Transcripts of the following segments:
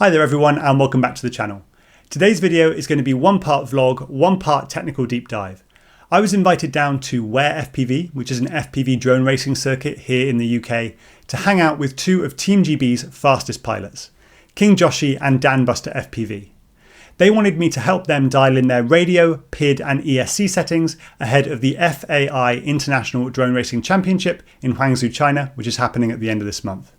Hi there everyone and welcome back to the channel. Today's video is going to be one part vlog, one part technical deep dive. I was invited down to WareFPV, which is an FPV drone racing circuit here in the UK, to hang out with two of Team GB's fastest pilots, King Joshy and DanbusterFPV. They wanted me to help them dial in their radio, PID and ESC settings ahead of the FAI International Drone Racing Championship in Hangzhou, China, which is happening at the end of this month.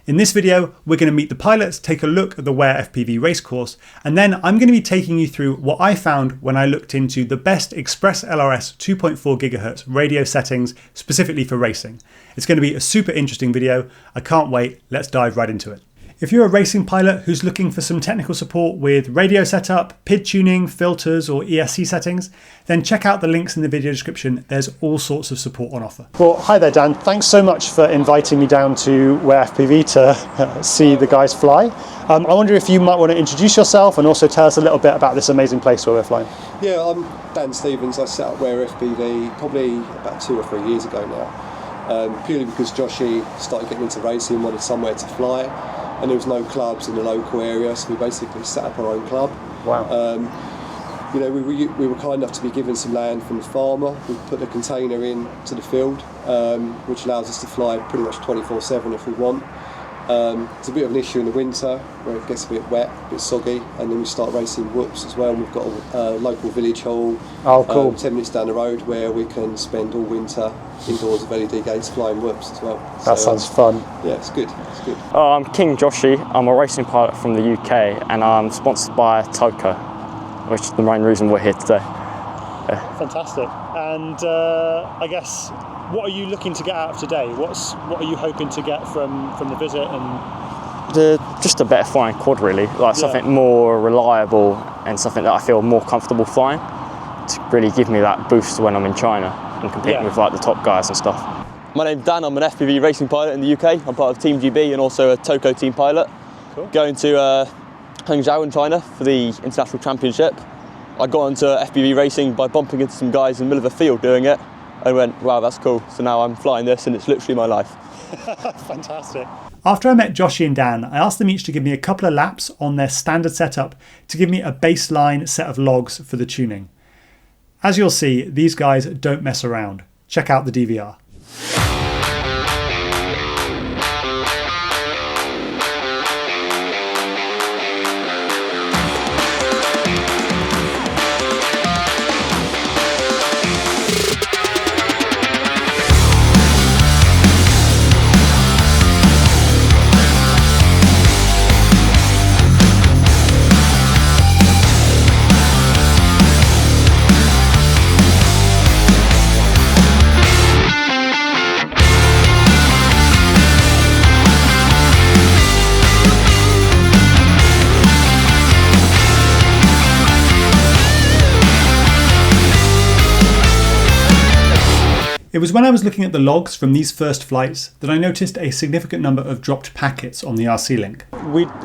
In this video, we're going to meet the pilots, take a look at the WareFPV race course, and then I'm going to be taking you through what I found when I looked into the best Express LRS 2.4 GHz radio settings specifically for racing. It's going to be a super interesting video. I can't wait. Let's dive right into it. If you're a racing pilot who's looking for some technical support with radio setup, PID tuning, filters or ESC settings, then check out the links in the video description. There's all sorts of support on offer. Well, hi there Dan, thanks so much for inviting me down to WareFPV to see the guys fly. I wonder if you might want to introduce yourself and also tell us a little bit about this amazing place where we're flying. Yeah, I'm Dan Stevens. I set up WareFPV probably about 2 or 3 years ago now, purely because Joshy started getting into racing and wanted somewhere to fly. And there was no clubs in the local area, so we basically set up our own club. Wow. You know, we were kind enough to be given some land from the farmer. We put the container in to the field, which allows us to fly pretty much 24/7 if we want. It's a bit of an issue in the winter where it gets a bit wet, a bit soggy, and then we start racing whoops as well. And we've got a local village hall, 10 minutes down the road, where we can spend all winter indoors with LED gates flying whoops as well. That sounds fun. Yeah, it's good. It's good. I'm King Joshy. I'm a racing pilot from the UK, and I'm sponsored by Toka, which is the main reason we're here today. Fantastic. And I guess, what are you looking to get out of today? What are you hoping to get from the visit? And just a better flying quad, really, like something more reliable and something that I feel more comfortable flying, to really give me that boost when I'm in China and competing with like the top guys and stuff. My name's Dan. I'm an FPV racing pilot in the UK. I'm part of Team GB and also a Toka team pilot. Cool. Going to Hangzhou in China for the international championship. I got into FPV racing by bumping into some guys in the middle of a field doing it, and went, wow, that's cool. So now I'm flying this, and it's literally my life. Fantastic. After I met Joshy and Dan, I asked them each to give me a couple of laps on their standard setup to give me a baseline set of logs for the tuning. As you'll see, these guys don't mess around. Check out the DVR. It was when I was looking at the logs from these first flights that I noticed a significant number of dropped packets on the RC link.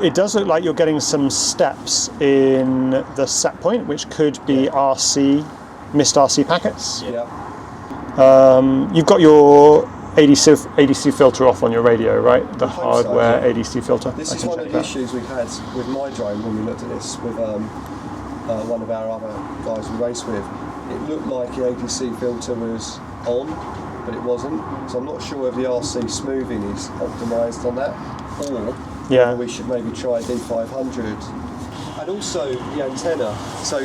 It does look like you're getting some steps in the set point, which could be missed RC packets. Yeah. You've got your ADC filter off on your radio, right? The hardware ADC filter. This is one of the issues we had with my drone when we looked at this with one of our other guys we race with. It looked like the ADC filter was on, but it wasn't. So I'm not sure if the RC smoothing is optimised on that, or we should maybe try D500. And also the antenna. So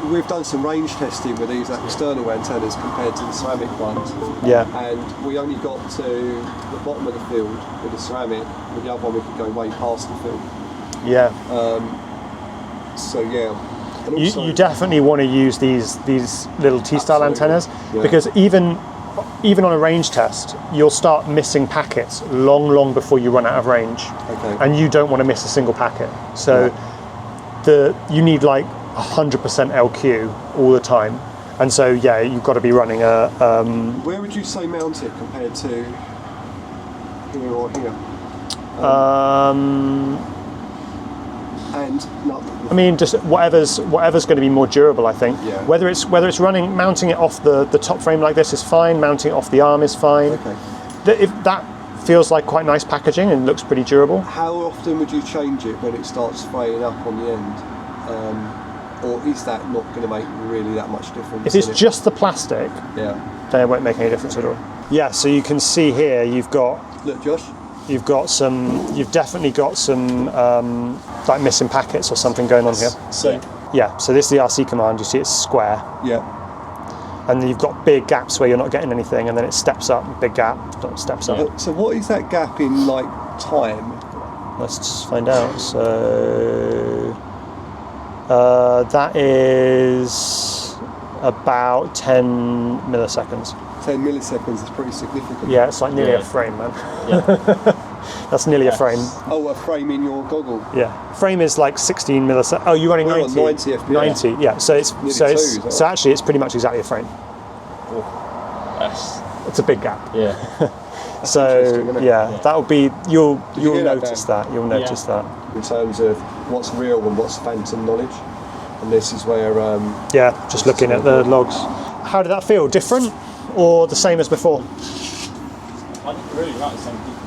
we've done some range testing with these external antennas compared to the ceramic ones. Yeah. And we only got to the bottom of the field with the ceramic. With the other one, we could go way past the field. Yeah. So yeah. You definitely want to use these little T-style antennas, because even on a range test, you'll start missing packets long before you run out of range, and you don't want to miss a single packet. So you need like 100% LQ all the time, and so you've got to be running a. Where would you say mount it compared to here or here? I mean, just whatever's going to be more durable, I think. Yeah. Whether it's mounting it off the top frame like this is fine. Mounting it off the arm is fine. Okay. If that feels like quite nice packaging and looks pretty durable. How often would you change it when it starts fraying up on the end? Or is that not going to make really that much difference? If it's just the plastic, yeah, then it won't make any difference at all. Yeah, so you can see here you've got... Look, Josh. You've definitely got some like missing packets or something going on here. So yeah, so this is the RC command. You see it's square. Yeah. And then you've got big gaps where you're not getting anything, and then it steps up, big gap, steps up. So what is that gap in like time? Let's just find out. So that is about 10 milliseconds. 10 milliseconds is pretty significant. Yeah, it's like nearly a frame, man. Yeah. That's nearly a frame. Oh, a frame in your goggle. Yeah, frame is like 16 milliseconds. Oh, you're running 90. 90 FPS. 90. Yeah. So it's so actually it's pretty much exactly a frame. Oh, it's a big gap. Yeah. So yeah, that'll be you'll notice that. You'll notice that. In terms of what's real and what's phantom knowledge, and this is where just looking at the logs. How did that feel? Different or the same as before? I didn't really like the same difference.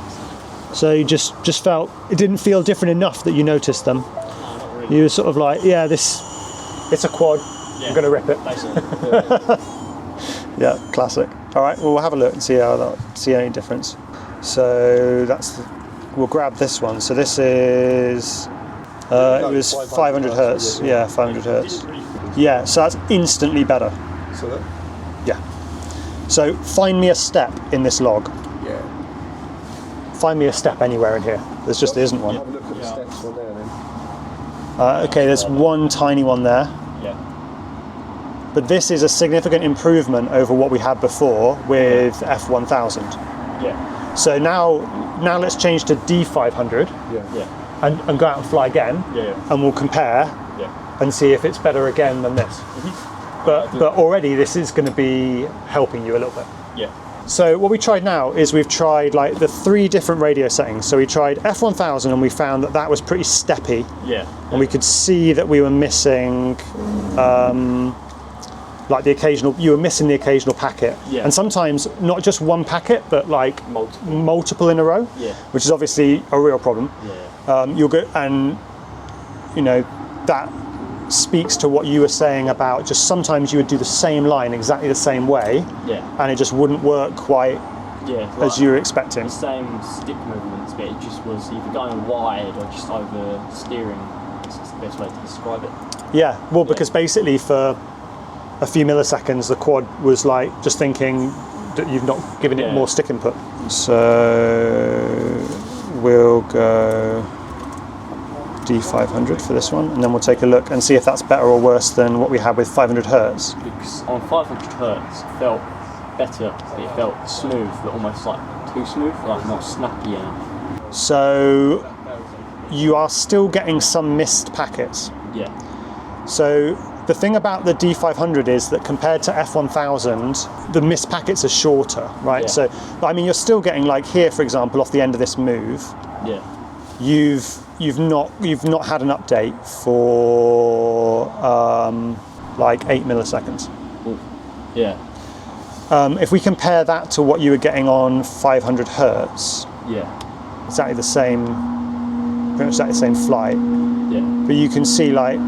So you just felt it didn't feel different enough that you noticed them. No, not really. You were sort of like, yeah, it's a quad. Yeah, I'm going to rip it. Yeah, classic. All right, well, we'll have a look and see any difference. So we'll grab this one. So this is it was 500 hertz. Yeah, 500 hertz. Yeah, so that's instantly better. So that. Yeah. So find me a step in this log. Yeah. Find me a step anywhere in here. There isn't one. Have a look at the steps on there then. Okay, there's one tiny one there. Yeah. But this is a significant improvement over what we had before with F1000. Yeah. So now let's change to D500 Yeah. and go out and fly again. Yeah. And we'll compare and see if it's better again than this. But already this is going to be helping you a little bit. Yeah. So what we tried now is we've tried like the 3 different radio settings. So we tried F1000 and we found that was pretty steppy. Yeah. And we could see that we were missing like you were missing the occasional packet. Yeah. And sometimes not just one packet, but like multiple in a row. Yeah. Which is obviously a real problem. Yeah. You'll go and that speaks to what you were saying about just sometimes you would do the same line exactly the same way, and it just wouldn't work quite as you were expecting. The same stick movements, but it just was either going wide or just over steering. It's the best way to describe it. Yeah, well, because basically for a few milliseconds the quad was like just thinking that you've not given it more stick input. So we'll go D500 for this one, and then we'll take a look and see if that's better or worse than what we had with 500 hertz. Because on 500 hertz it felt better, but it felt smooth, but almost like too smooth, like not snappy. So you are still getting some missed packets. Yeah. So the thing about the D500 is that compared to F1000, the missed packets are shorter, right? Yeah. So, I mean, you're still getting like here, for example, off the end of this move. Yeah. You've not had an update for like 8 milliseconds. Ooh. Yeah. If we compare that to what you were getting on 500 hertz, exactly the same, pretty much exactly the same flight. Yeah. But you can see like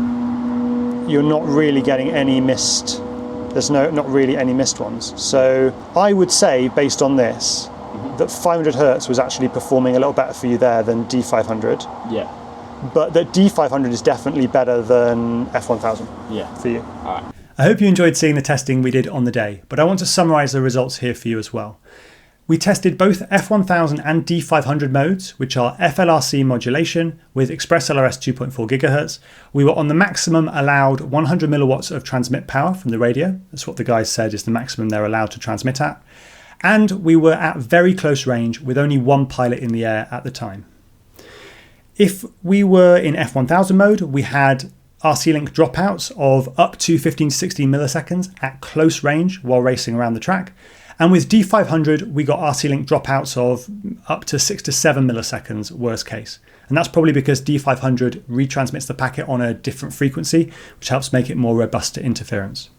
you're not really getting any missed. There's not really any missed ones. So I would say, based on this, that 500 hertz was actually performing a little better for you there than D500. Yeah. But that D500 is definitely better than F1000 for you. All right. I hope you enjoyed seeing the testing we did on the day, but I want to summarise the results here for you as well. We tested both F1000 and D500 modes, which are FLRC modulation with Express LRS 2.4 GHz. We were on the maximum allowed 100 milliwatts of transmit power from the radio. That's what the guys said is the maximum they're allowed to transmit at. And we were at very close range with only one pilot in the air at the time. If we were in F1000 mode, we had RC Link dropouts of up to 15 to 16 milliseconds at close range while racing around the track. And with D500, we got RC Link dropouts of up to 6 to 7 milliseconds, worst case. And that's probably because D500 retransmits the packet on a different frequency, which helps make it more robust to interference.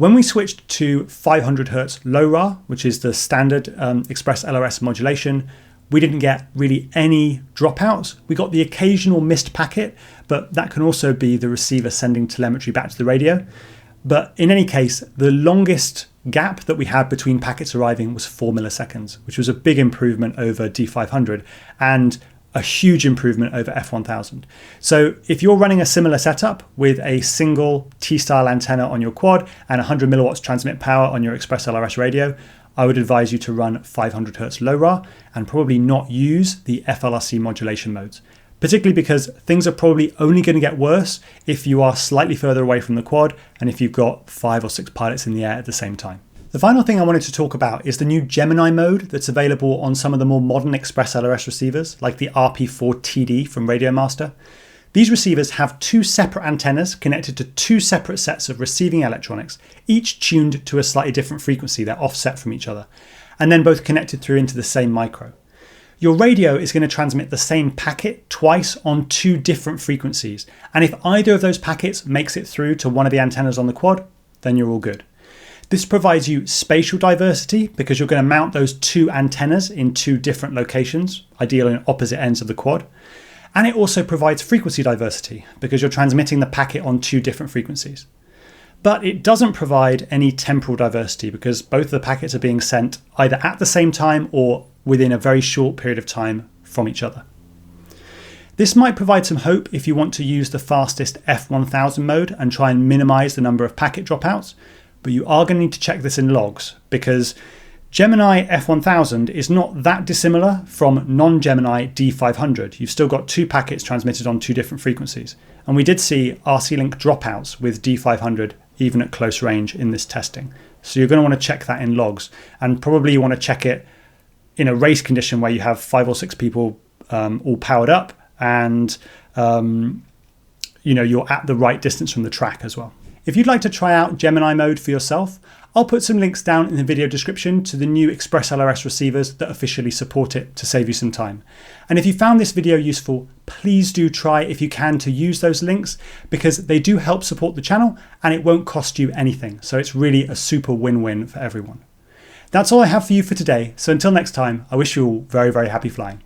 When we switched to 500Hz LoRa, which is the standard Express LRS modulation, we didn't get really any dropouts. We got the occasional missed packet, but that can also be the receiver sending telemetry back to the radio. But in any case, the longest gap that we had between packets arriving was 4 milliseconds, which was a big improvement over D500 and a huge improvement over F1000. So if you're running a similar setup with a single T-style antenna on your quad and 100 milliwatts transmit power on your Express LRS radio, I would advise you to run 500Hz LoRa and probably not use the FLRC modulation modes, particularly because things are probably only going to get worse if you are slightly further away from the quad and if you've got 5 or 6 pilots in the air at the same time. The final thing I wanted to talk about is the new Gemini mode that's available on some of the more modern Express LRS receivers, like the RP4TD from Radiomaster. These receivers have 2 separate antennas connected to 2 separate sets of receiving electronics, each tuned to a slightly different frequency. They're offset from each other, and then both connected through into the same micro. Your radio is going to transmit the same packet twice on 2 different frequencies, and if either of those packets makes it through to one of the antennas on the quad, then you're all good. This provides you spatial diversity because you're going to mount those 2 antennas in 2 different locations, ideally on opposite ends of the quad. And it also provides frequency diversity because you're transmitting the packet on 2 different frequencies. But it doesn't provide any temporal diversity because both of the packets are being sent either at the same time or within a very short period of time from each other. This might provide some hope if you want to use the fastest F1000 mode and try and minimize the number of packet dropouts, but you are going to need to check this in logs because Gemini F1000 is not that dissimilar from non-Gemini D500. You've still got 2 packets transmitted on 2 different frequencies. And we did see RC link dropouts with D500 even at close range in this testing. So you're going to want to check that in logs, and probably you want to check it in a race condition where you have 5 or 6 people all powered up and you're at the right distance from the track as well. If you'd like to try out Gemini mode for yourself, I'll put some links down in the video description to the new Express LRS receivers that officially support it to save you some time. And if you found this video useful, please do try, if you can, to use those links because they do help support the channel and it won't cost you anything. So it's really a super win-win for everyone. That's all I have for you for today. So until next time, I wish you all very, very happy flying.